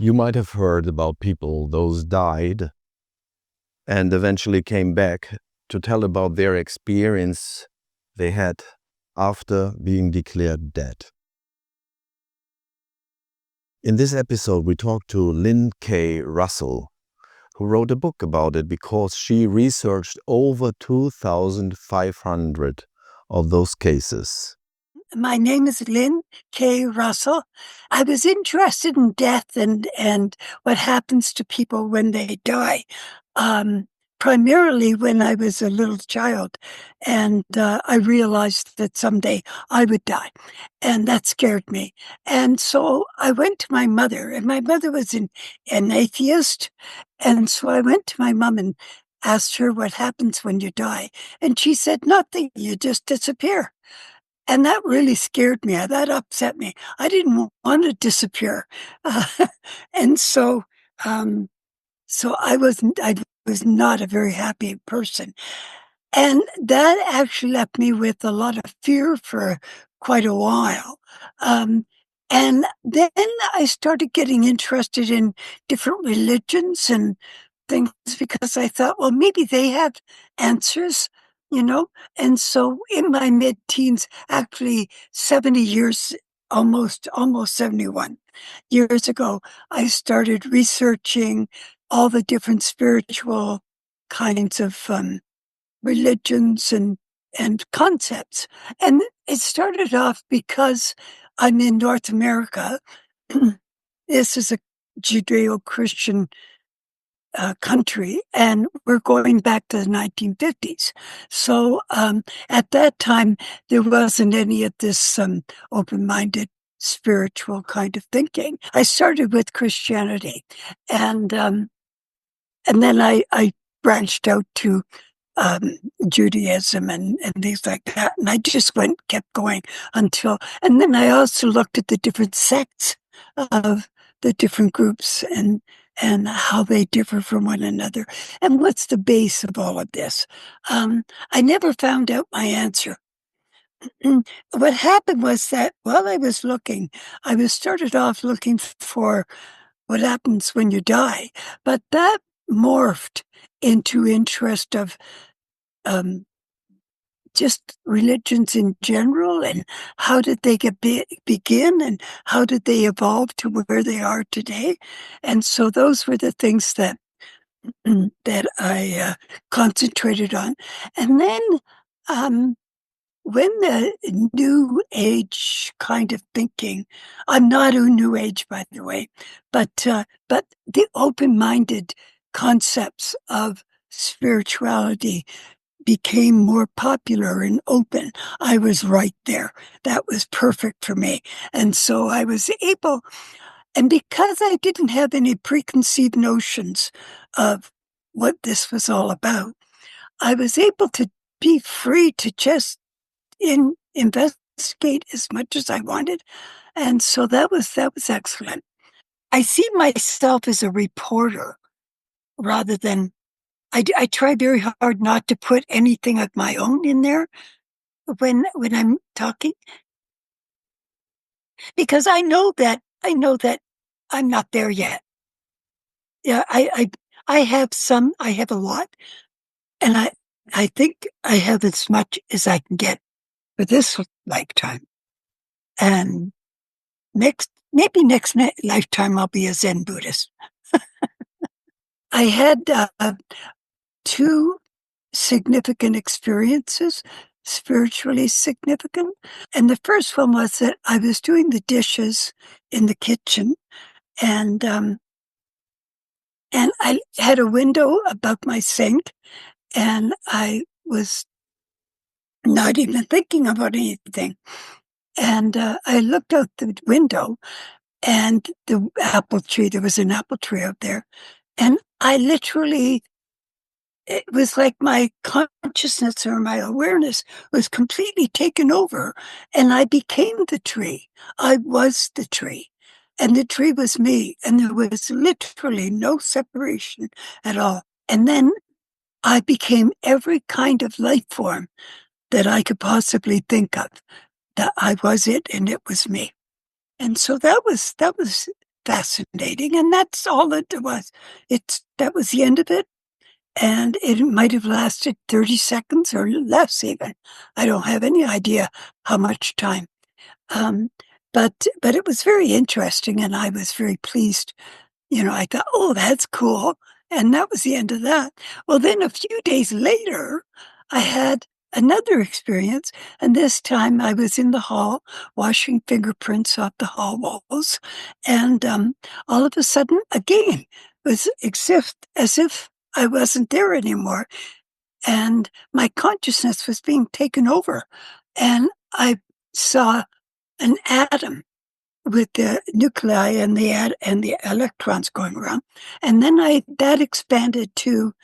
You might have heard about people, those died and eventually came back to tell about their experience they had after being declared dead. In this episode, we talked to Lynn K. Russell, who wrote a book about it because she researched over 2,500 of those cases. My name is Lynn K. Russell. I was interested in death and what happens to people when they die, primarily when I was a little child. And I realized that someday I would die. And that scared me. And so I went to my mother, and my mother was an atheist. And so I went to my mom and asked her what happens when you die. And she said, nothing, you just disappear. And that really scared me. That upset me. I didn't want to disappear. And so I was not a very happy person. And that actually left me with a lot of fear for quite a while. And then I started getting interested in different religions and things because I thought, well, maybe they have answers, you know? And so in my mid-teens, actually 70 years, almost 71 years ago, I started researching all the different spiritual kinds of religions and concepts. And it started off because I'm in North America. This is a Judeo-Christian country, and we're going back to the 1950s. So at that time, there wasn't any of this open-minded spiritual kind of thinking. I started with Christianity, and then I branched out to Judaism and things like that. And I just kept going and then I also looked at the different sects of the different groups and how they differ from one another and what's the base of all of this. I never found out my answer. What happened was that while I was looking, I was started off looking for what happens when you die, but that morphed into interest of just religions in general and how did they begin and how did they evolve to where they are today. And so those were the things that I concentrated on. And then when the New Age kind of thinking, I'm not a New Age, by the way, but the open-minded concepts of spirituality became more popular and open. I was right there. That was perfect for me. And so I was able, and because I didn't have any preconceived notions of what this was all about, I was able to be free to just investigate as much as I wanted. And so that was excellent. I see myself as a reporter rather than I try very hard not to put anything of my own in there when I'm talking, because I know that I'm not there yet. Yeah, I have a lot, and I think I have as much as I can get for this lifetime, and maybe next lifetime I'll be a Zen Buddhist. I had two significant experiences, spiritually significant. And the first one was that I was doing the dishes in the kitchen and I had a window above my sink and I was not even thinking about anything. And I looked out the window and there was an apple tree out there. And I literally, it was like my consciousness or my awareness was completely taken over and I became the tree. I was the tree and the tree was me. And there was literally no separation at all. And then I became every kind of life form that I could possibly think of, that I was it and it was me. And so that was fascinating. And that's all it was. That was the end of it. And it might have lasted 30 seconds or less even. I don't have any idea how much time. But it was very interesting, and I was very pleased. I thought, oh, that's cool. And that was the end of that. Well, then a few days later, I had another experience. And this time I was in the hall washing fingerprints off the hall walls. And all of a sudden, again, was as if I wasn't there anymore. And my consciousness was being taken over. And I saw an atom with the nuclei and the electrons going around, and then that expanded to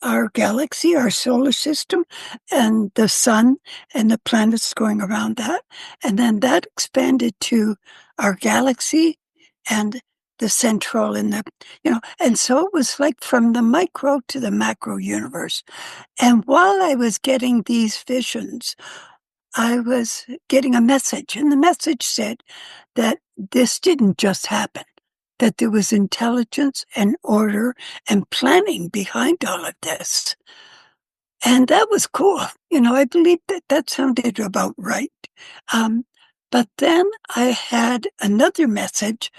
our galaxy, our solar system, and the sun and the planets going around that, and then that expanded to our galaxy and the central and and so it was like from the micro to the macro universe. And while I was getting these visions, I was getting a message, and the message said that this didn't just happen, that there was intelligence and order and planning behind all of this. And that was cool. I believe that sounded about right. But then I had another message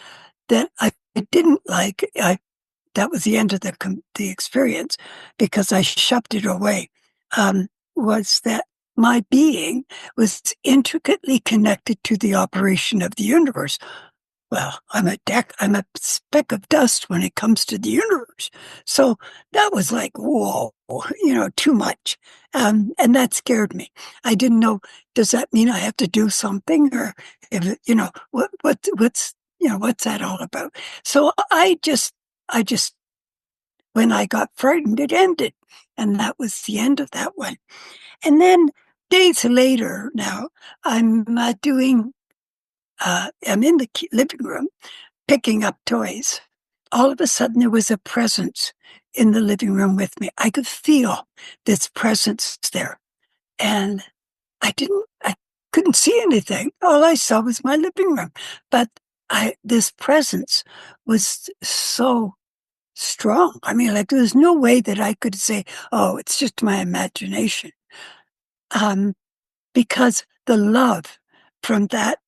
that I didn't like. That was the end of the experience because I shoved it away. Was that my being was intricately connected to the operation of the universe. Well, I'm a speck of dust when it comes to the universe. So that was like, whoa, too much. And that scared me. I didn't know, does that mean I have to do something, or what's that all about? So I just, when I got frightened, it ended. And that was the end of that one. And then days later now, I'm I'm in the living room picking up toys. All of a sudden, there was a presence in the living room with me. I could feel this presence there. And I couldn't see anything. All I saw was my living room. But this presence was so strong. I mean, like, there was no way that I could say, oh, it's just my imagination. Because the love from that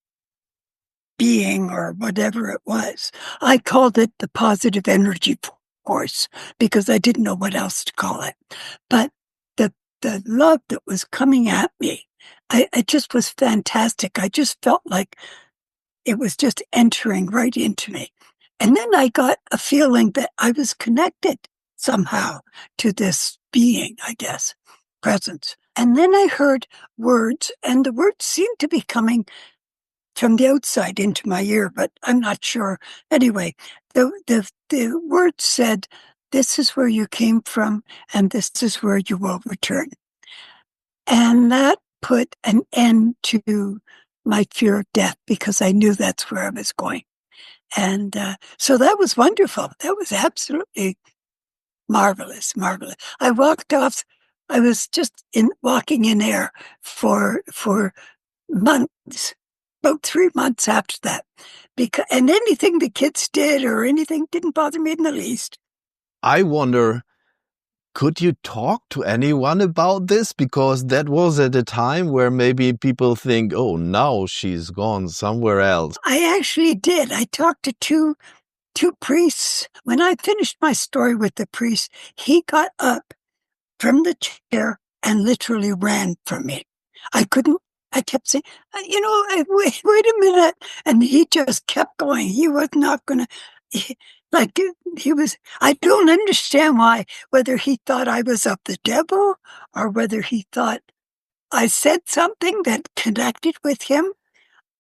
being or whatever it was, I called it the positive energy force because I didn't know what else to call it. But the love that was coming at me, it just was fantastic. I just felt like it was just entering right into me. And then I got a feeling that I was connected somehow to this being, I guess, presence. And then I heard words, and the words seemed to be coming from the outside into my ear, but I'm not sure. Anyway, the words said, "This is where you came from, and this is where you will return." And that put an end to my fear of death because I knew that's where I was going. And so that was wonderful. That was absolutely marvelous, marvelous. I walked off. I was just walking in air for months, about 3 months after that. And anything the kids did or anything didn't bother me in the least. I wonder, could you talk to anyone about this? Because that was at a time where maybe people think, oh, now she's gone somewhere else. I actually did. I talked to two priests. When I finished my story with the priest, he got up from the chair and literally ran from me. I kept saying, wait a minute. And he just kept going. He was not going to, I don't understand whether he thought I was of the devil or whether he thought I said something that connected with him.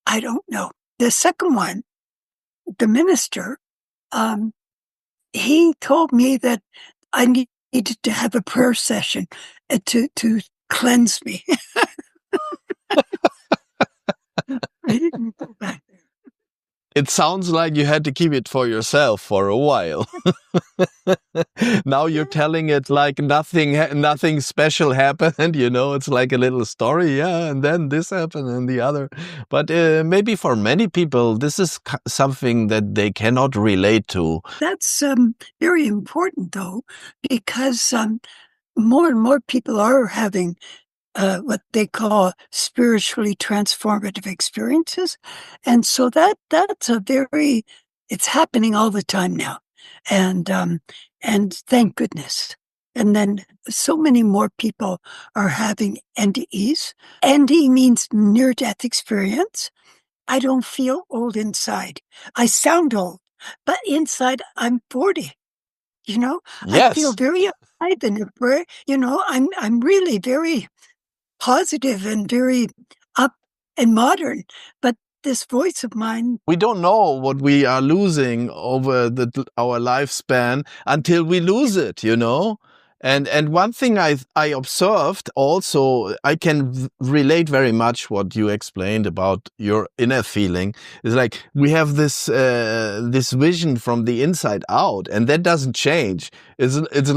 I don't know. The second one, the minister, he told me that I needed to have a prayer session to cleanse me. I didn't go back there. It sounds like you had to keep it for yourself for a while. Now you're telling it like nothing special happened, it's like a little story, yeah, and then this happened and the other. But maybe for many people, this is something that they cannot relate to. That's very important, though, because more and more people are having what they call spiritually transformative experiences. And so that's it's happening all the time now. And thank goodness. And then so many more people are having NDEs. NDE means near-death experience. I don't feel old inside. I sound old, but inside I'm 40. Yes. I feel very alive and I'm really very positive and very up and modern, but this voice of mine. We don't know what we are losing over our lifespan until we lose it, And one thing I observed also, I can relate very much what you explained about your inner feeling, is like we have this vision from the inside out, and that doesn't change. It's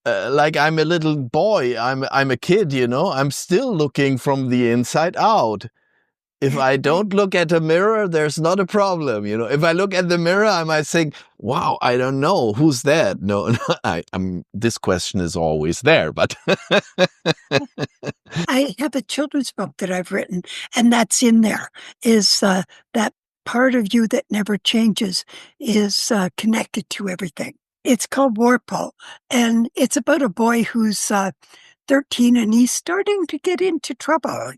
like I'm a little boy, I'm a kid, I'm still looking from the inside out. If I don't look at a mirror, there's not a problem. If I look at the mirror, I might think, wow, I don't know. Who's that? No, this question is always there, but. I have a children's book that I've written, and that's in there, is that part of you that never changes is connected to everything. It's called Worpple, and it's about a boy who's 13 and he's starting to get into trouble,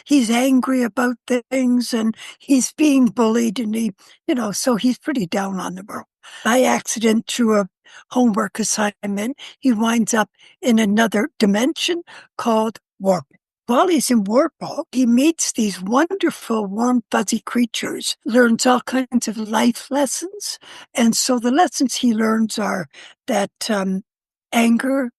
He's angry about things and he's being bullied and so he's pretty down on the world. By accident, through a homework assignment, he winds up in another dimension called Warp. While he's in Worpple, he meets these wonderful, warm, fuzzy creatures, learns all kinds of life lessons. And so the lessons he learns are that anger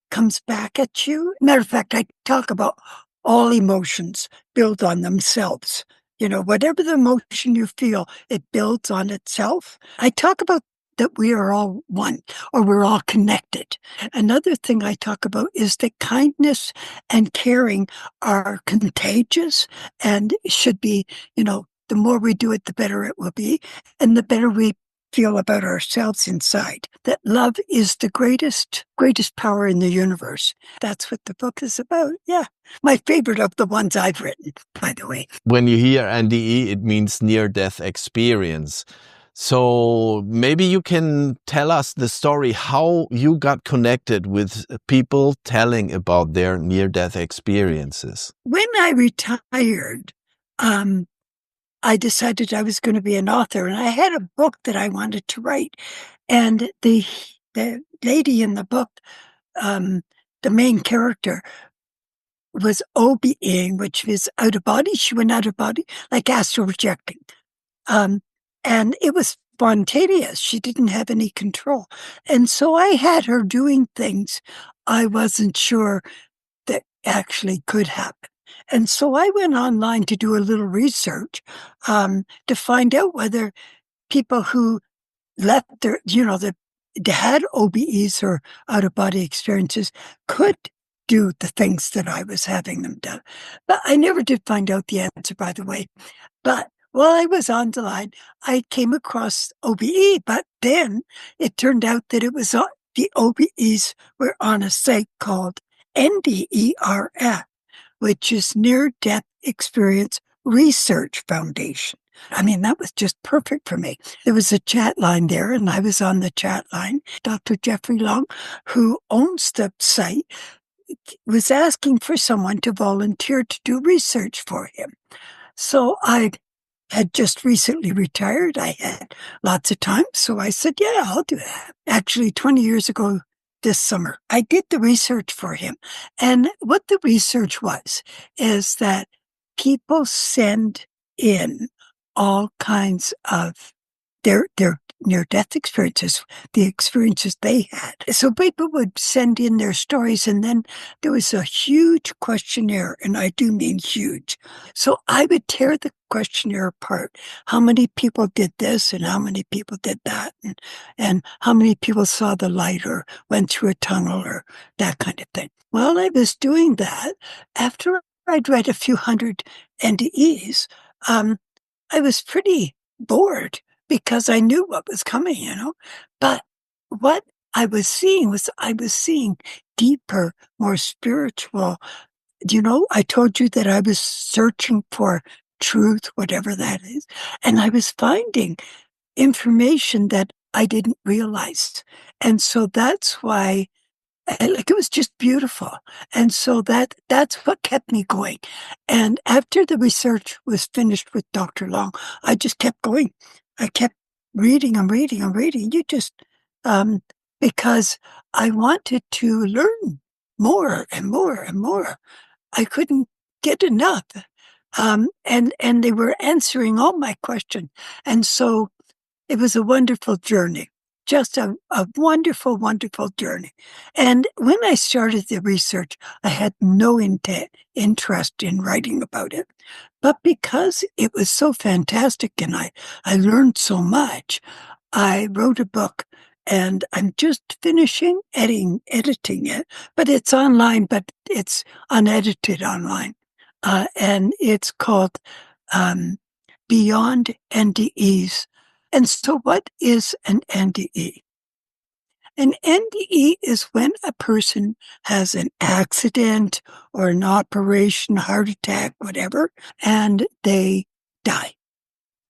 comes back at you. Matter of fact, I talk about all emotions build on themselves. Whatever the emotion you feel, it builds on itself. I talk about that we are all one, or we're all connected. Another thing I talk about is that kindness and caring are contagious and should be, the more we do it, the better it will be. And the better we feel about ourselves inside, that love is the greatest power in the universe. That's what the book is about. Yeah. My favorite of the ones I've written, by the way. When you hear NDE, it means near-death experience. So maybe you can tell us the story, how you got connected with people telling about their near-death experiences. When I retired, I decided I was going to be an author, and I had a book that I wanted to write. And the lady in the book, the main character, was OBing, which is out of body. She went out of body, like astral projecting. And it was spontaneous. She didn't have any control. And so I had her doing things I wasn't sure that actually could happen. And so I went online to do a little research to find out whether people who left that had OBEs or out-of-body experiences could do the things that I was having them do. But I never did find out the answer, by the way. But while I was on the line, I came across OBE, but then it turned out that it was the OBEs were on a site called NDERF, which is Near-Death Experience Research Foundation. I mean, that was just perfect for me. There was a chat line there, and I was on the chat line. Dr. Jeffrey Long, who owns the site, was asking for someone to volunteer to do research for him. So I had just recently retired. I had lots of time, so I said, yeah, I'll do that. Actually, 20 years ago, this summer, I did the research for him. And what the research was is that people send in all kinds of their near-death experiences, the experiences they had. So people would send in their stories, and then there was a huge questionnaire, and I do mean huge. So I would tear the questionnaire apart. How many people did this, and how many people did that, and how many people saw the light or went through a tunnel or that kind of thing. While I was doing that, after I'd read a few hundred NDEs, I was pretty bored because I knew what was coming. But what I was seeing deeper, more spiritual. I told you that I was searching for truth, whatever that is, and I was finding information that I didn't realize. And so that's why it was just beautiful. And so that's what kept me going. And after the research was finished with Dr. Long, I just kept going. I kept reading and reading and reading. Because I wanted to learn more and more and more. I couldn't get enough. And they were answering all my questions. And so it was a wonderful journey, just a wonderful, wonderful journey. And when I started the research, I had no interest in writing about it. But because it was so fantastic and I learned so much, I wrote a book, and I'm just finishing editing it, but it's online, but it's unedited online. And it's called Beyond NDEs. And so what is an NDE? An NDE is when a person has an accident or an operation, heart attack, whatever, and they die.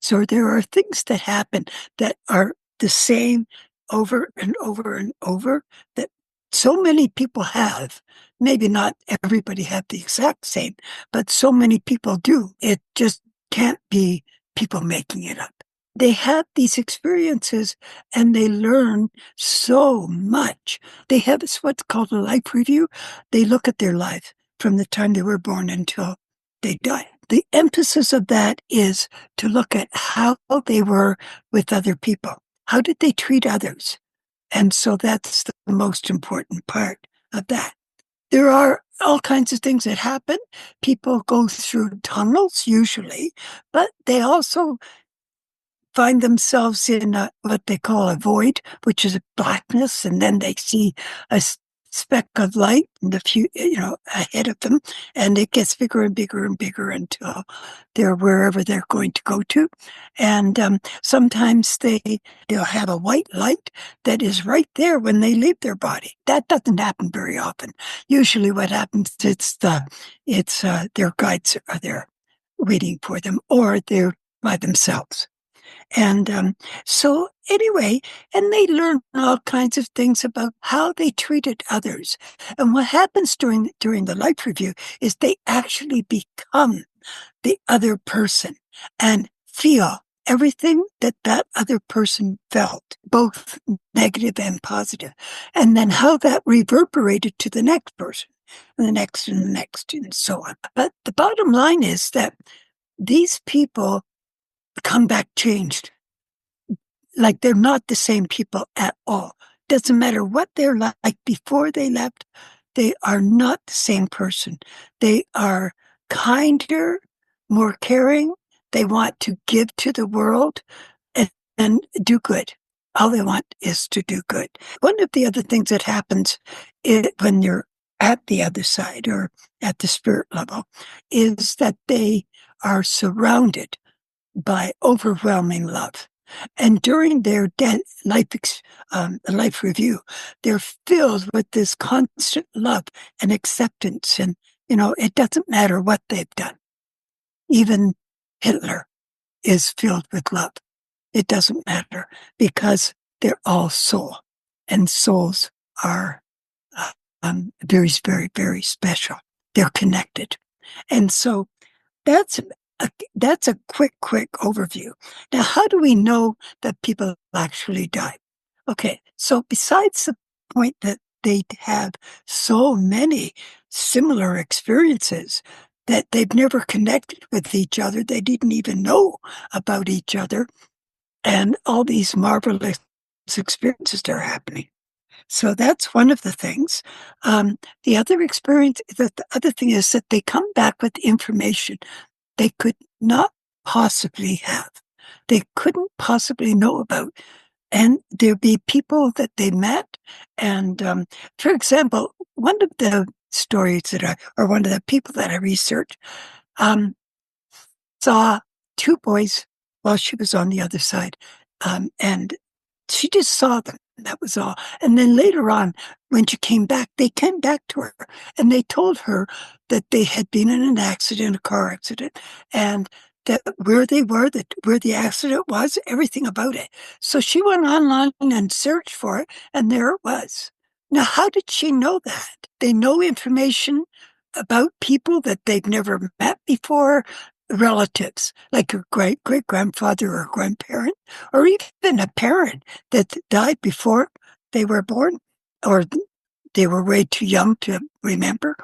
So there are things that happen that are the same over and over and over that so many people have. Maybe not everybody have the exact same, but so many people do. It just can't be people making it up. They have these experiences and they learn so much. They have what's called a life review. They look at their life from the time they were born until they die. The emphasis of that is to look at how they were with other people. How did they treat others? And so that's the most important part of that. There are all kinds of things that happen. People go through tunnels usually, but they also find themselves in what they call a void, which is a blackness, and then they see a speck of light in the ahead of them, and it gets bigger and bigger and bigger until they're wherever they're going to go to. And sometimes they'll have a white light that is right there when they leave their body. That doesn't happen very often. Usually, what happens it's their guides are there waiting for them, or they're by themselves. And so anyway, and they learn all kinds of things about how they treated others. And what happens during the life review is they actually become the other person and feel everything that other person felt, both negative and positive. And then how that reverberated to the next person, and the next, and the next, and so on. But the bottom line is that these people come back changed. Like they're not the same people at all. Doesn't matter what they're like before they left, they are not the same person. They are kinder, more caring. They want to give to the world and do good. All they want is to do good. One of the other things that happens when you're at the other side or at the spirit level is that they are surrounded by overwhelming love. And during their life review, they're filled with this constant love and acceptance. And, it doesn't matter what they've done. Even Hitler is filled with love. It doesn't matter because they're all soul. And souls are very, very, very special. They're connected. And so that's a quick overview. Now, how do we know that people actually die? Okay, so besides the point that they have so many similar experiences that they've never connected with each other, they didn't even know about each other, and all these marvelous experiences are happening. So that's one of the things. The other experience, the other thing is that they come back with information they could not possibly have. They couldn't possibly know about. And there'd be people that they met. And for example, one of the stories or one of the people that I researched, saw two boys while she was on the other side. And she just saw them. That was all. And then later on, when she came back, they came back to her and they told her that they had been in an accident, a car accident, and that where they were, that where the accident was, everything about it. So she went online and searched for it, and there it was. Now, how did she know that? They know information about people that they've never met before, relatives, like a great grandfather or grandparent, or even a parent that died before they were born, or they were way too young to remember.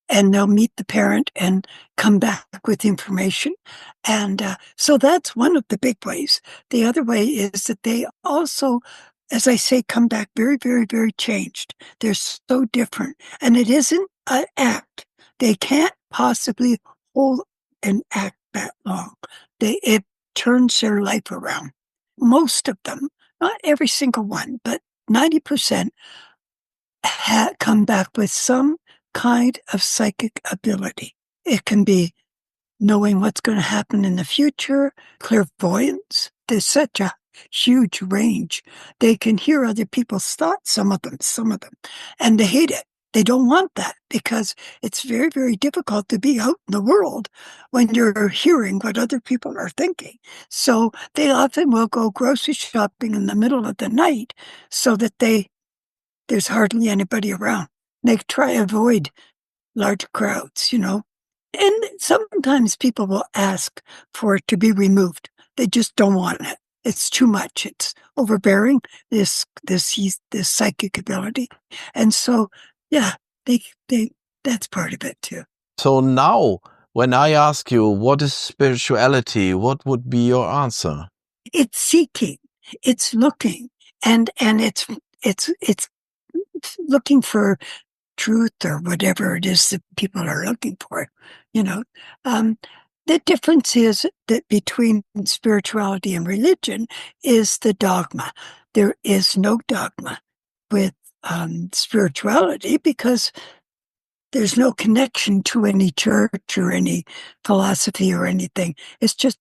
And they'll meet the parent and come back with information. And so that's one of the big ways. The other way is that they also, as I say, come back very, very, very changed. They're so different. And it isn't an act. They can't possibly hold an act that long. It turns their life around. Most of them, not every single one, but 90% come back with some kind of psychic ability. It can be knowing what's going to happen in the future, clairvoyance. There's such a huge range. They can hear other people's thoughts, some of them, and they hate it. They don't want that because it's very, very difficult to be out in the world when you're hearing what other people are thinking. So they often will go grocery shopping in the middle of the night so that there's hardly anybody around. They try to avoid large crowds, And sometimes people will ask for it to be removed. They just don't want it. It's too much. It's overbearing, this psychic ability. And so, yeah, they that's part of it too. So now, when I ask you what is spirituality, what would be your answer? It's seeking, it's looking, and it's looking for truth or whatever it is that people are looking for. The difference is that between spirituality and religion is the dogma. There is no dogma with spirituality because there's no connection to any church or any philosophy or anything. It's just,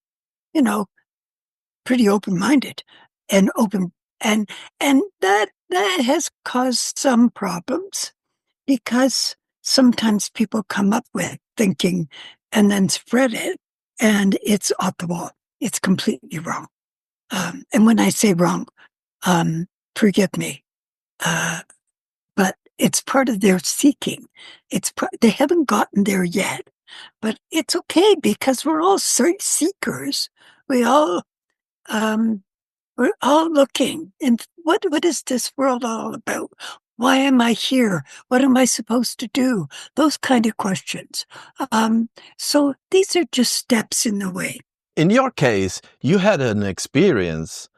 pretty open-minded and open, and that has caused some problems because sometimes people come up with thinking and then spread it, and it's off the wall. It's completely wrong. And when I say wrong, forgive me, but it's part of their seeking. They haven't gotten there yet, but it's okay because we're all seekers. We're all looking. And what is this world all about? Why am I here? What am I supposed to do? Those kind of questions. So these are just steps in the way. In your case, you had an experience.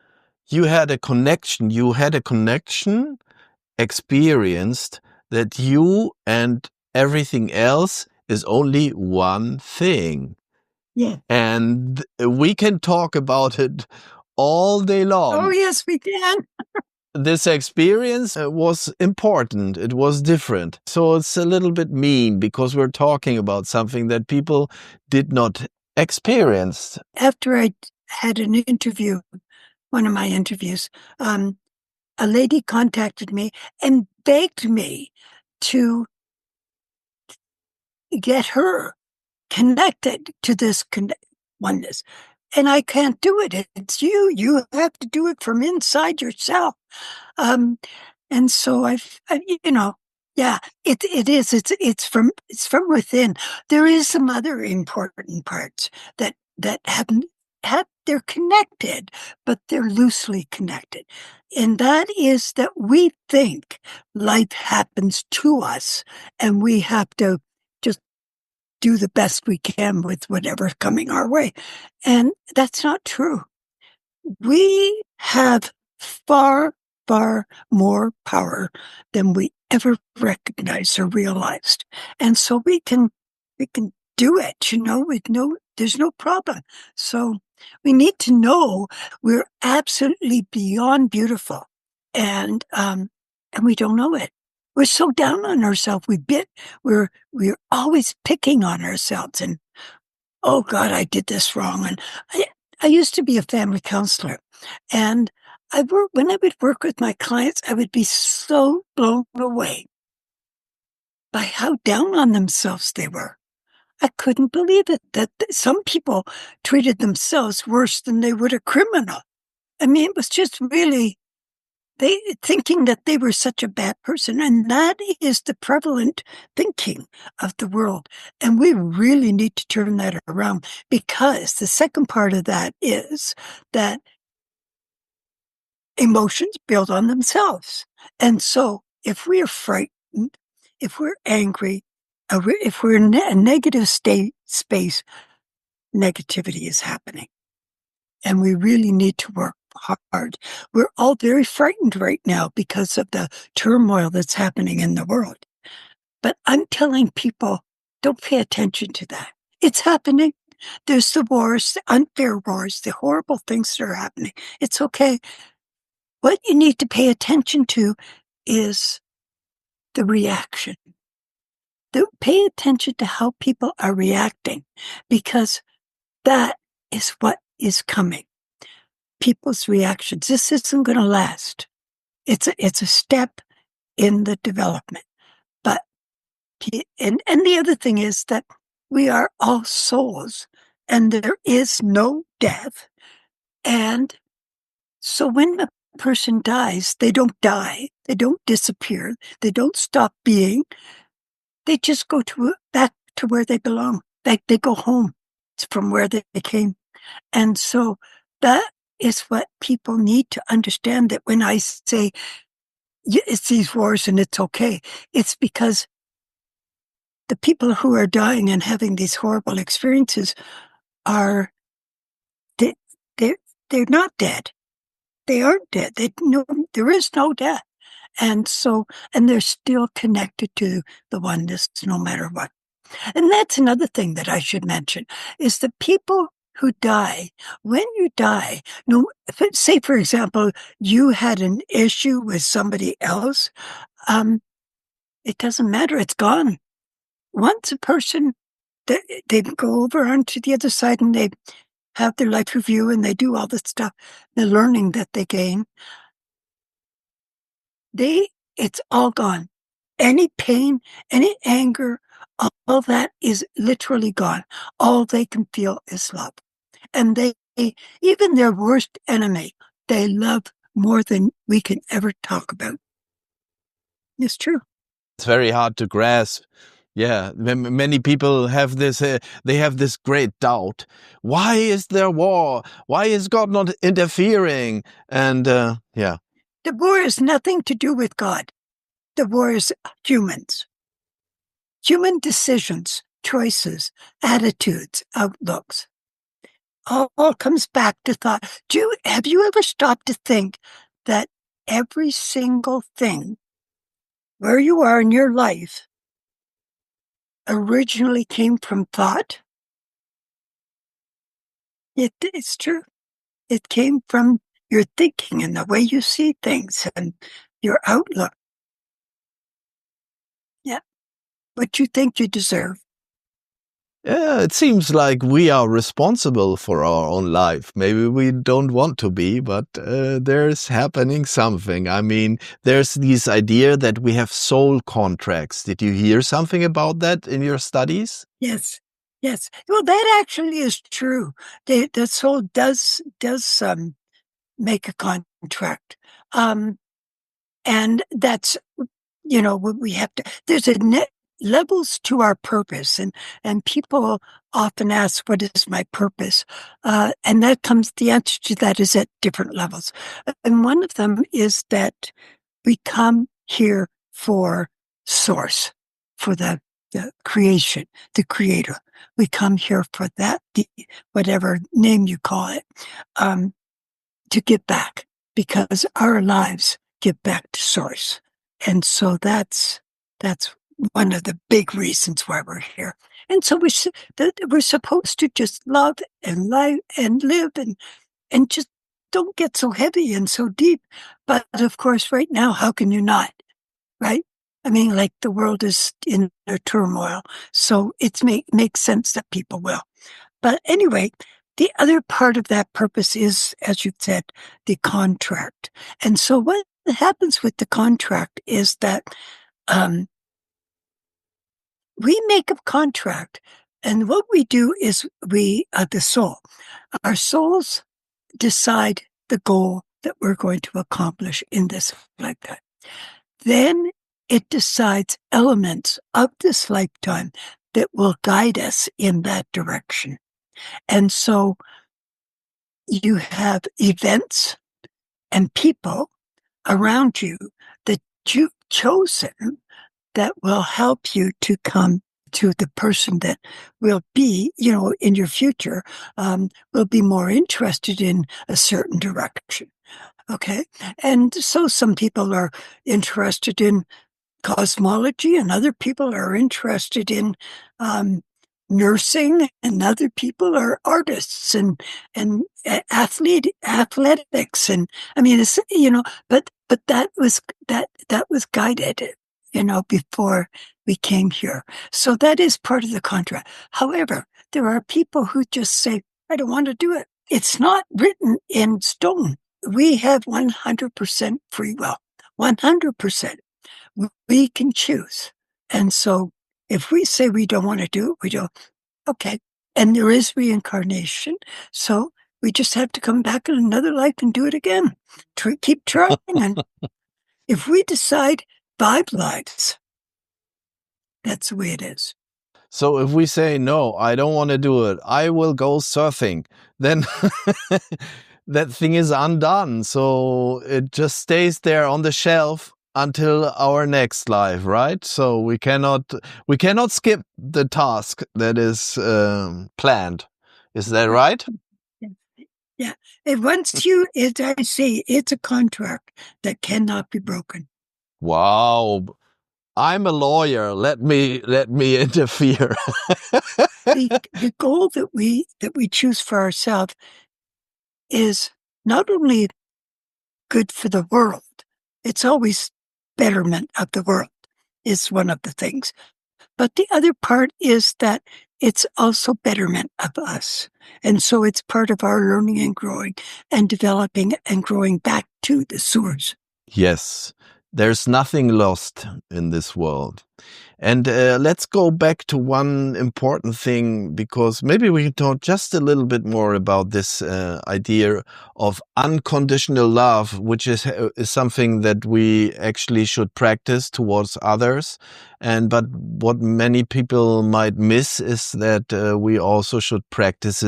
You had a connection. You had a connection experienced that you and everything else is only one thing. Yeah. And we can talk about it all day long. Oh, yes, we can. This experience was important. It was different. So it's a little bit mean because we're talking about something that people did not experience. After I had an interview, one of my interviews, a lady contacted me and begged me to get her connected to this oneness. And I can't do it. It's you. You have to do it from inside yourself. And so yeah, it is. It's from within. There is some other important parts that they're connected, but they're loosely connected. And that is that we think life happens to us and we have to just do the best we can with whatever's coming our way. And that's not true. we have far, far more power than we ever recognized or realized. And so we can do it, there's no problem. So we need to know we're absolutely beyond beautiful. And we don't know it. We're so down on ourselves. We're always picking on ourselves and, oh God, I did this wrong. And I used to be a family counselor, and when I would work with my clients, I would be so blown away by how down on themselves they were. I couldn't believe it that some people treated themselves worse than they would a criminal. I mean, it was just really thinking that they were such a bad person. And that is the prevalent thinking of the world. And we really need to turn that around, because the second part of that is that emotions build on themselves. And so if we are frightened, if we're angry, if we're in a negative space, negativity is happening. And we really need to work hard. We're all very frightened right now because of the turmoil that's happening in the world. But I'm telling people, don't pay attention to that. It's happening. There's the wars, the unfair wars, the horrible things that are happening. It's okay. What you need to pay attention to is the reaction. Don't pay attention to how people are reacting, because that is what is coming. People's reactions. This isn't going to last. It's a step in the development. But and the other thing is that we are all souls, and there is no death. And so when a person dies, they don't die, they don't disappear, they don't stop being. They just go back to where they belong. They go home. It's from where they came. And so that is what people need to understand, that when I say it's these wars and it's okay, it's because the people who are dying and having these horrible experiences are, they're not dead. They aren't dead. There is no death. And so, and they're still connected to the oneness no matter what. And that's another thing that I should mention, is the people who die, when you die, say, for example, you had an issue with somebody else, it doesn't matter. It's gone. Once a person, they go over onto the other side and they have their life review and they do all this stuff, the learning that they gain, it's all gone. Any pain, any anger, all that is literally gone. All they can feel is love. And even their worst enemy, they love more than we can ever talk about. It's true. It's very hard to grasp. Yeah, many people have this, they have this great doubt. Why is there war? Why is God not interfering? And yeah. The war has nothing to do with God. The war is humans. Human decisions, choices, attitudes, outlooks. All comes back to thought. Have you ever stopped to think that every single thing where you are in your life originally came from thought? It's true. It came from your thinking and the way you see things and your outlook. Yeah. What you think you deserve. Yeah, it seems like we are responsible for our own life. Maybe we don't want to be, but there's happening something. I mean, there's this idea that we have soul contracts. Did you hear something about that in your studies? Yes. Yes. Well, that actually is true. The soul does make a contract. And that's, what we have to, there's levels to our purpose, and people often ask, what is my purpose? And the answer to that is at different levels. And one of them is that we come here for source, for the creation, the creator. We come here for that, whatever name you call it. to give back, because our lives give back to Source. And so that's one of the big reasons why we're here. And so we're supposed to just love and live and live and just don't get so heavy and so deep. But of course, right now, how can you not? Right? I mean, like, the world is in a turmoil, so it makes sense that people will. But anyway, the other part of that purpose is, as you said, the contract. And so what happens with the contract is that we make a contract, and what we do is our souls decide the goal that we're going to accomplish in this lifetime. Then it decides elements of this lifetime that will guide us in that direction. And so you have events and people around you that you've chosen that will help you to come to the person that will be, in your future, will be more interested in a certain direction. Okay. And so some people are interested in cosmology, and other people are interested in nursing, and other people are artists and athletics, and I mean, it's, but that was guided, before we came here. So that is part of the contract. However, there are people who just say, "I don't want to do it." It's not written in stone. We have 100% free will. 100%. We can choose. And so if we say we don't want to do it, we don't. Okay. And there is reincarnation. So we just have to come back in another life and do it again. Keep trying. And if we decide 5 lives, that's the way it is. So if we say, no, I don't want to do it, I will go surfing, then that thing is undone. So it just stays there on the shelf until our next life, right? So we cannot skip the task that is planned. Is that right? Yeah. I say, it's a contract that cannot be broken. Wow. I'm a lawyer. Let me interfere. The goal that we choose for ourselves is not only good for the world, it's always betterment of the world is one of the things. But the other part is that it's also betterment of us. And so it's part of our learning and growing and developing and growing back to the source. Yes, there's nothing lost in this world. And let's go back to one important thing, because maybe we can talk just a little bit more about this idea of unconditional love, which is something that we actually should practice towards others. But what many people might miss is that we also should practice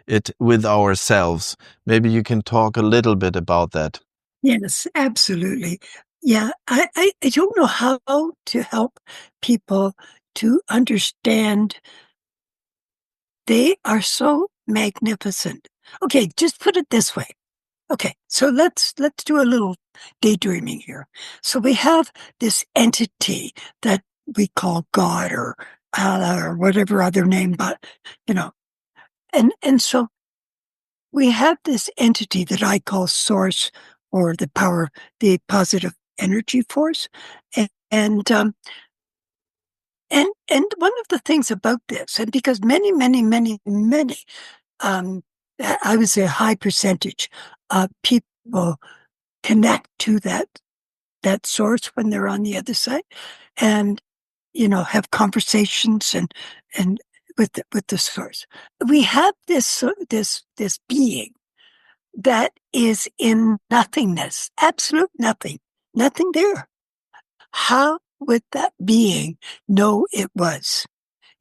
it with ourselves. Maybe you can talk a little bit about that. Yes, absolutely. Yeah, I don't know how to help people to understand they are so magnificent. Okay, just put it this way. Okay, so let's do a little daydreaming here. So we have this entity that we call God or Allah or whatever other name, but and so we have this entity that I call Source, or the power, the positive energy force, and one of the things about this, and because many, I would say a high percentage of people connect to that source when they're on the other side, and have conversations and with the source. We have this being that is in nothingness, absolute nothing there. How would that being know it was?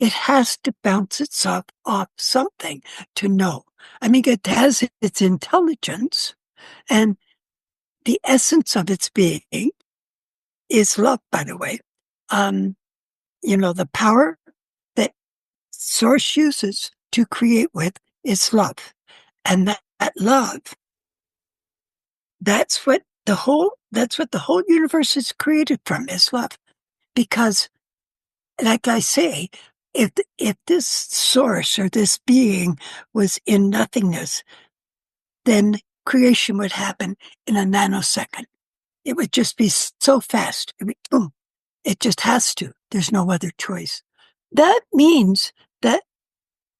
It has to bounce itself off something to know. I mean, it has its intelligence, and the essence of its being is love, by the way. The power that Source uses to create with is love. And that love That's what the whole universe is created from, is love. Because, like I say, if this source or this being was in nothingness, then creation would happen in a nanosecond. It would just be so fast. It would, boom. It just has to. There's no other choice. That means that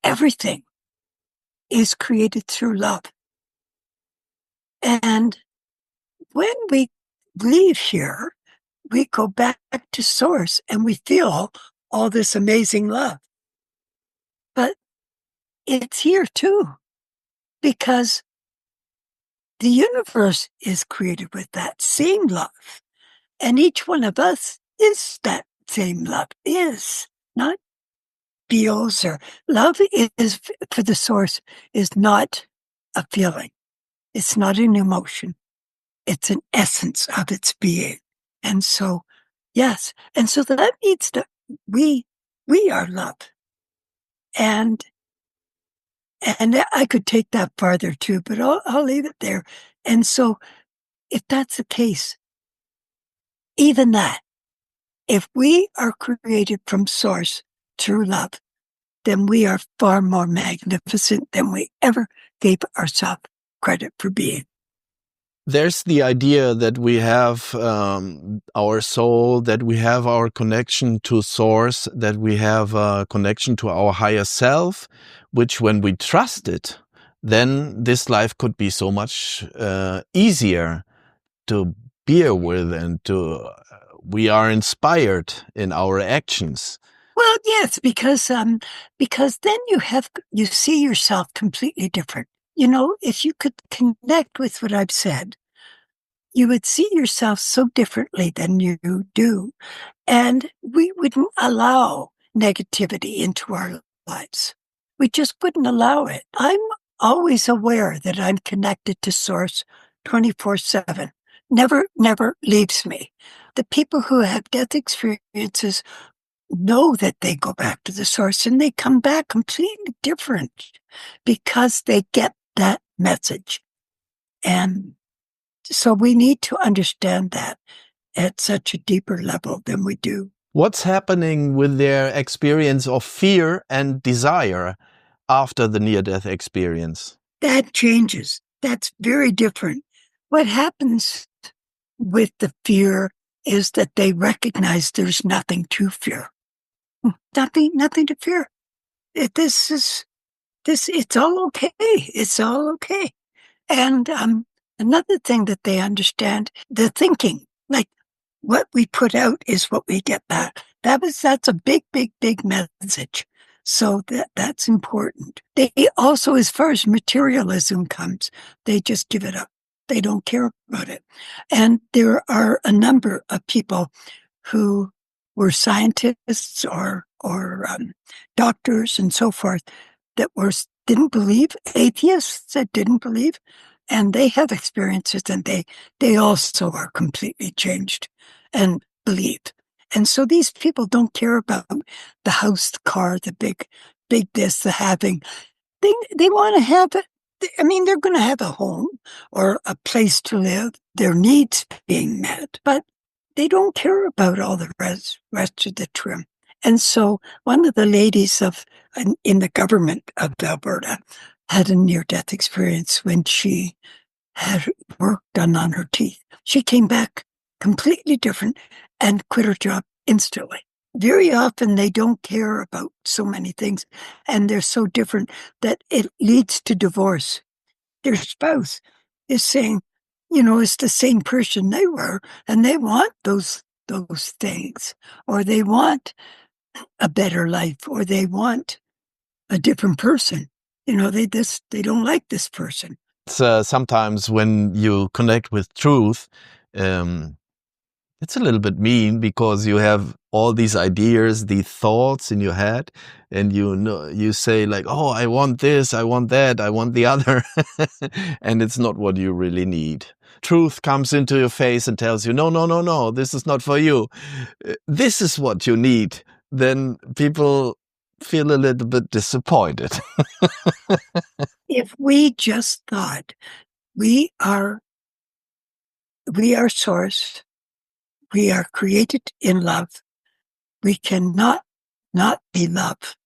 everything is created through love. And when we leave here, we go back to source and we feel all this amazing love. But it's here too, because the universe is created with that same love. And each one of us is that same love, is not feels, or love is for the source is not a feeling. It's not an emotion. It's an essence of its being. And so, yes. And so that means that we are love. And I could take that farther too, but I'll leave it there. And so if that's the case, even that, if we are created from source through love, then we are far more magnificent than we ever gave ourselves credit for being. There's the idea that we have our soul, that we have our connection to source, that we have a connection to our higher self, which when we trust it, then this life could be so much easier to bear with, and we are inspired in our actions. Well, yes, because then you see yourself completely different. You know, if you could connect with what I've said, you would see yourself so differently than you do. And we wouldn't allow negativity into our lives. We just wouldn't allow it. I'm always aware that I'm connected to Source 24/7. Never leaves me. The people who have death experiences know that they go back to the source and they come back completely different because they get that message. And so we need to understand that at such a deeper level than we do. What's happening with their experience of fear and desire after the near-death experience? That changes. That's very different. What happens with the fear is that they recognize there's nothing to fear. Nothing to fear. It's all okay. It's all okay. And another thing that they understand, the thinking, like what we put out is what we get back. That's a big message. So that's important. They also, as far as materialism comes, they just give it up. They don't care about it. And there are a number of people who were scientists or doctors and so forth that didn't believe, atheists that didn't believe, and they have experiences, and they also are completely changed and believe. And so these people don't care about the house, the car, the big this, the having. They want to have it. I mean, they're going to have a home or a place to live, their needs being met, but they don't care about all the rest of the trim. And so one of the ladies in the government of Alberta had a near-death experience when she had work done on her teeth. She came back completely different and quit her job instantly. Very often they don't care about so many things, and they're so different that it leads to divorce. Their spouse is saying, it's the same person they were, and they want those things, or they want a better life, or they want a different person. They don't like this person. Sometimes when you connect with truth, it's a little bit mean because you have all these ideas, these thoughts in your head, and you say like, oh, I want this, I want that, I want the other, and it's not what you really need. Truth comes into your face and tells you, no, this is not for you. This is what you need. Then people feel a little bit disappointed. If we just thought we are we are source. We are created in love. We cannot not be love.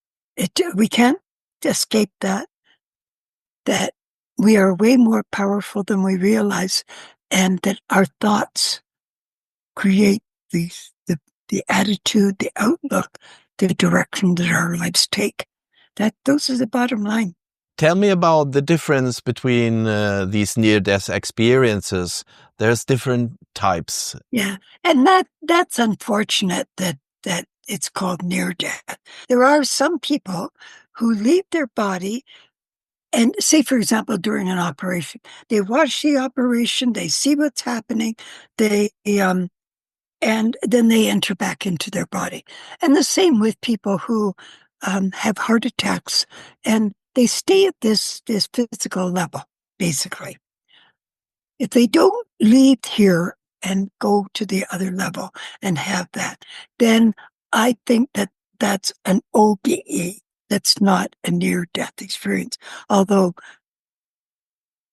We can't escape that we are way more powerful than we realize, and that our thoughts create the attitude, the outlook, the direction that our lives take. Those are the bottom line. Tell me about the difference between these near-death experiences. There's different types. Yeah, and that's unfortunate that it's called near-death. There are some people who leave their body, and say, for example, during an operation, they watch the operation, they see what's happening, and then they enter back into their body. And the same with people who have heart attacks, and they stay at this physical level, basically. If they don't leave here and go to the other level and have that, then I think that that's an OBE. That's not a near-death experience, although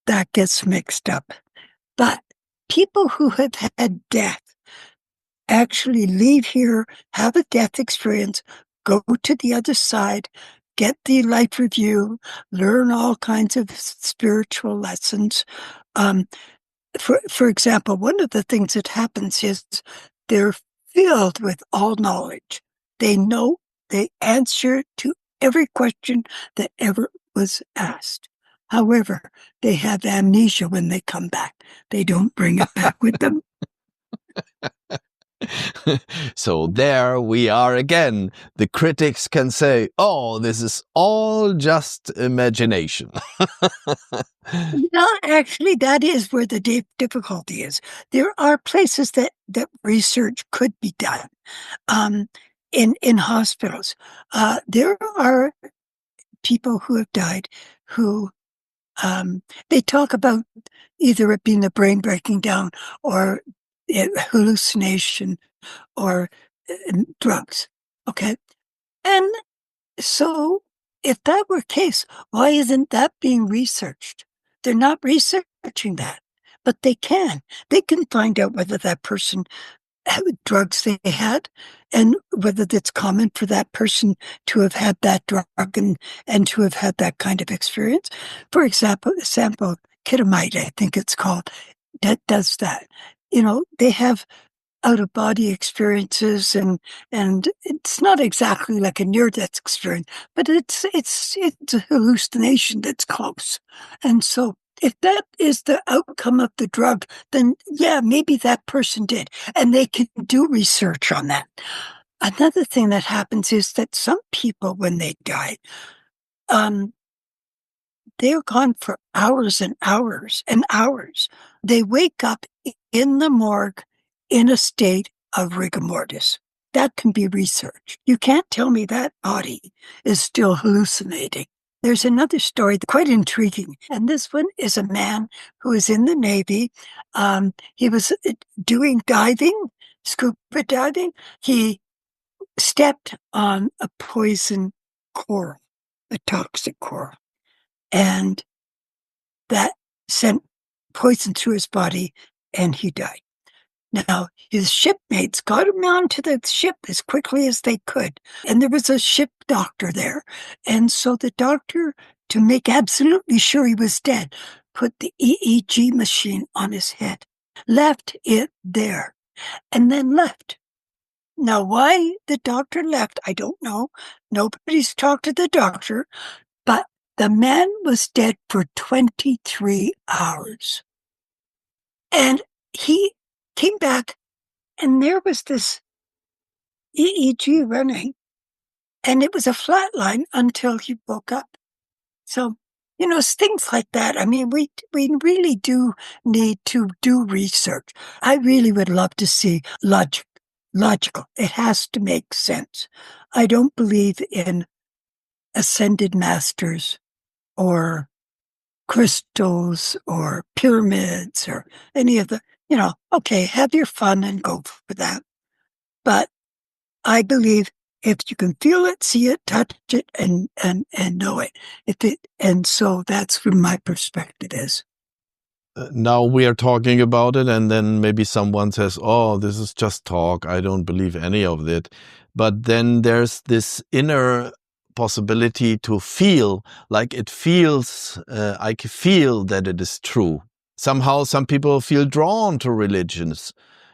that gets mixed up. But people who have had death actually leave here, have a death experience, go to the other side, get the life review, learn all kinds of spiritual lessons. For example, one of the things that happens is they're filled with all knowledge. They know, they answer to every question that ever was asked. However, they have amnesia when they come back. They don't bring it back with them. So there we are again. The critics can say, oh, this is all just imagination. No, actually, that is where the difficulty is. There are places that research could be done. In hospitals, there are people who have died who they talk about either it being the brain breaking down or hallucination or drugs. Okay. And so if that were the case, why isn't that being researched? They're not researching that, but they can. They can find out whether that person drugs they had, and whether it's common for that person to have had that drug and to have had that kind of experience. For example, ketamite, I think it's called, that does that. They have out-of-body experiences, and it's not exactly like a near-death experience, but it's a hallucination that's close. And so if that is the outcome of the drug, then yeah, maybe that person did, and they can do research on that. Another thing that happens is that some people, when they die, they're gone for hours and hours and hours. They wake up in the morgue in a state of rigor mortis. That can be researched. You can't tell me that body is still hallucinating. There's another story quite intriguing, and this one is a man who is in the Navy. He was doing diving, scuba diving. He stepped on a poison coral, a toxic coral, and that sent poison through his body, and he died. Now, his shipmates got him onto the ship as quickly as they could, and there was a ship doctor there. And so the doctor, to make absolutely sure he was dead, put the EEG machine on his head, left it there, and then left. Now, why the doctor left, I don't know. Nobody's talked to the doctor, but the man was dead for 23 hours. And he came back, and there was this EEG running, and it was a flat line until he woke up. So, things like that. I mean, we really do need to do research. I really would love to see logical. It has to make sense. I don't believe in ascended masters or crystals or pyramids or any of the, okay, have your fun and go for that. But I believe if you can feel it, see it, touch it, and know it, and so that's where my perspective is. now we are talking about it, and then maybe someone says, oh, this is just talk, I don't believe any of it. But then there's this inner possibility to feel like it feels, I can feel that it is true. Somehow some people feel drawn to religions,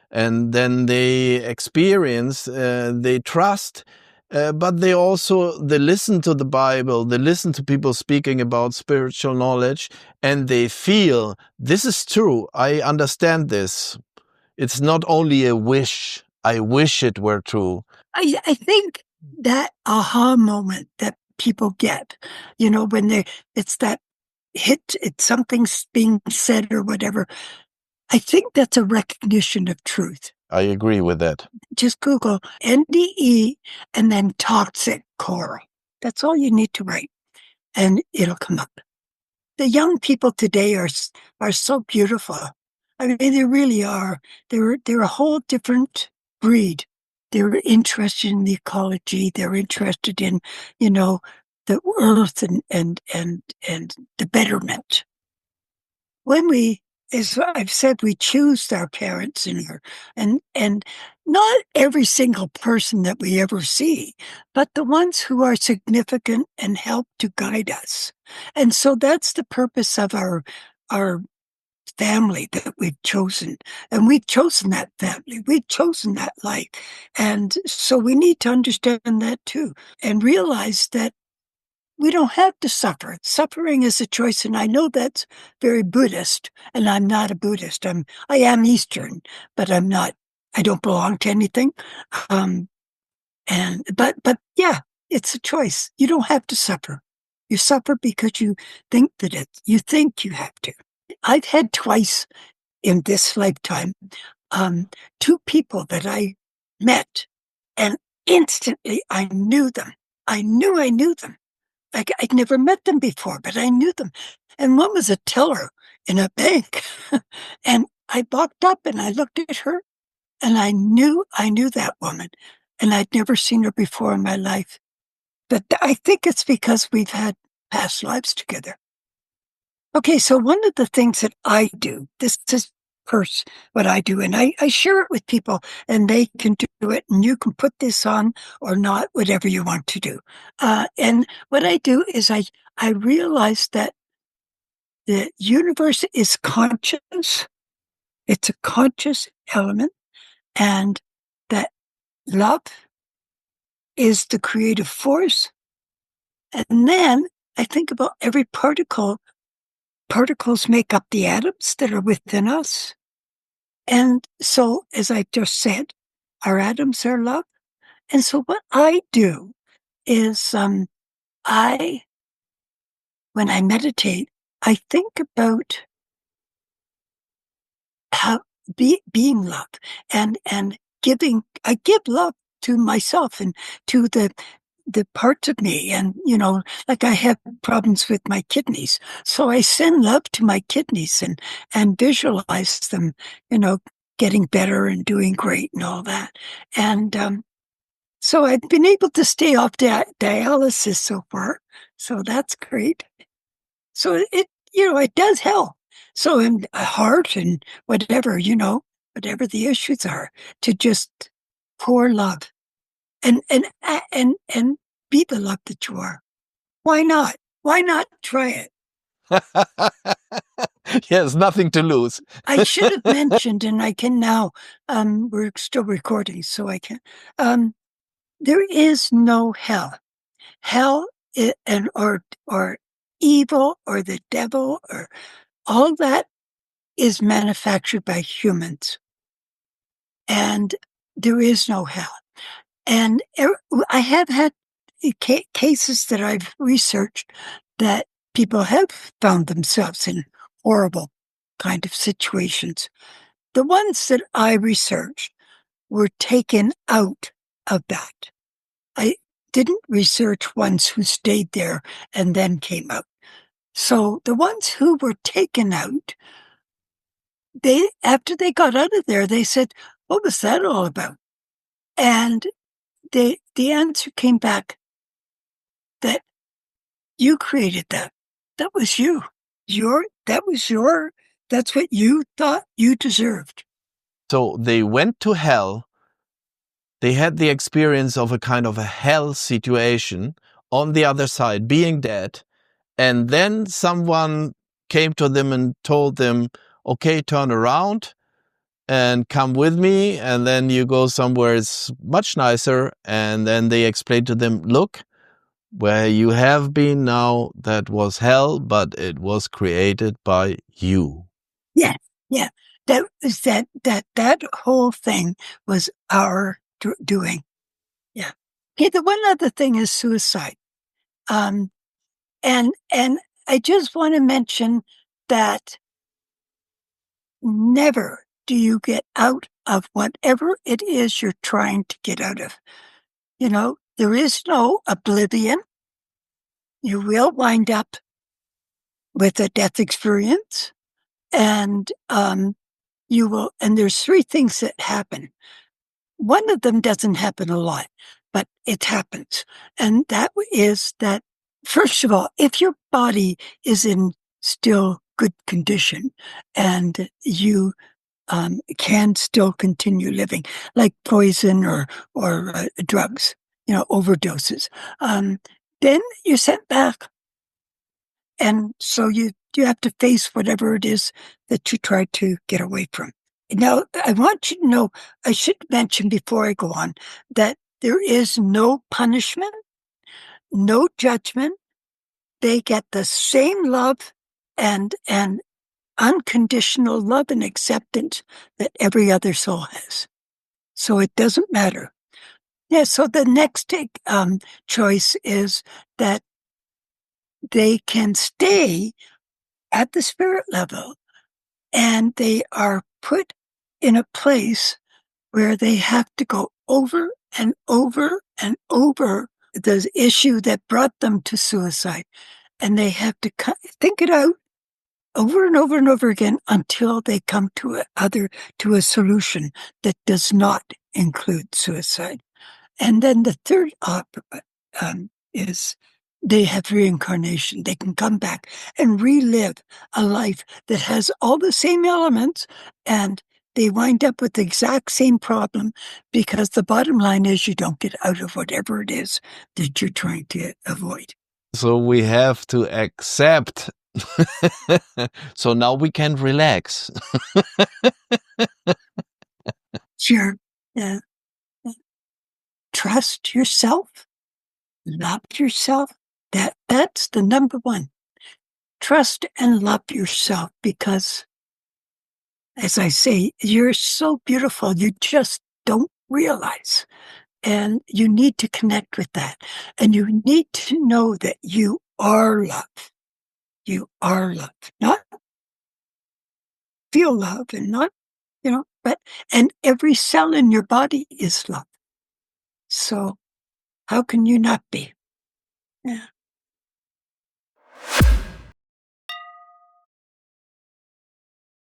and then they experience, they trust, but they listen to the Bible, they listen to people speaking about spiritual knowledge, and they feel, this is true, I understand this. It's not only a wish, I wish it were true. I think that aha moment that people get, when it's that hit, it's something's being said or whatever. I think that's a recognition of truth. I agree with that. Just Google NDE and then toxic coral. That's all you need to write, and it'll come up. The young people today are so beautiful. I mean, they really are. They're a whole different breed. They're interested in the ecology. They're interested in, the earth and the betterment. When we, as I've said, we choose our parents and not every single person that we ever see, but the ones who are significant and help to guide us. And so that's the purpose of our family that we've chosen. And we've chosen that family. We've chosen that life. And so we need to understand that too and realize that we don't have to suffer. Suffering is a choice, and I know that's very Buddhist, and I'm not a Buddhist. I am Eastern, but I'm not. I don't belong to anything. But yeah, it's a choice. You don't have to suffer. You suffer because you think you think you have to. I've had twice in this lifetime, 2 people that I met, and instantly I knew them. I knew them. I'd never met them before, but I knew them. And one was a teller in a bank. And I walked up and I looked at her and I knew that woman. And I'd never seen her before in my life. But I think it's because we've had past lives together. Okay, so one of the things that I do, this is what I do, and I share it with people, and they can do it, and you can put this on or not, whatever you want to do. And what I do is I realize that the universe is conscious. It's a conscious element, and that love is the creative force. And then I think about every particle. Particles make up the atoms that are within us. And so, as I just said, our atoms are love. And so what I do is when I meditate, I think about how being love and giving. I give love to myself and to the parts of me. And, like I have problems with my kidneys. So I send love to my kidneys and visualize them, getting better and doing great and all that. And so I've been able to stay off dialysis so far. So that's great. So it does help. So in heart and whatever, whatever the issues are, to just pour love. And be the love that you are. Why not? Why not try it? Yes, nothing to lose. I should have mentioned, and I can now. We're still recording, so I can. There is no hell. Hell or evil or the devil or all that is manufactured by humans, and there is no hell. And I have had cases that I've researched that people have found themselves in horrible kind of situations. The ones that I researched were taken out of that. I didn't research ones who stayed there and then came out. So the ones who were taken out, after they got out of there, they said, "What was that all about?" And the answer came back that you created that. That was you. That was your That's what you thought you deserved. So they went to hell. They had the experience of a kind of a hell situation on the other side, being dead. And then someone came to them and told them, okay, turn around and come with me. And then you go somewhere it's much nicer. And then they explained to them, look, where you have been now, that was hell, but it was created by you. Yeah, yeah. That whole thing was our doing. Yeah. Okay. The one other thing is suicide. And I just want to mention that never do you get out of whatever it is you're trying to get out of. There is no oblivion. You will wind up with a death experience, and you will. And there's three things that happen. One of them doesn't happen a lot, but it happens, and that is that. First of all, if your body is in still good condition and you can still continue living, like poison or drugs, overdoses, then you're sent back. And so you have to face whatever it is that you try to get away from. Now, I want you to know, I should mention before I go on, that there is no punishment, no judgment. They get the same love and unconditional love and acceptance that every other soul has. So it doesn't matter. Yeah, so the next choice is that they can stay at the spirit level, and they are put in a place where they have to go over and over and over the issue that brought them to suicide. And they have to think it out over and over and over again until they come to a solution that does not include suicide. And then the third is they have reincarnation. They can come back and relive a life that has all the same elements, and they wind up with the exact same problem, because the bottom line is you don't get out of whatever it is that you're trying to avoid. So we have to accept. So now we can relax. Sure. Yeah. Trust yourself. Love yourself. That's the number one. Trust and love yourself, because, as I say, you're so beautiful. You just don't realize. And you need to connect with that. And you need to know that you are love. You are love. Not feel love and not, and every cell in your body is love. So how can you not be? Yeah.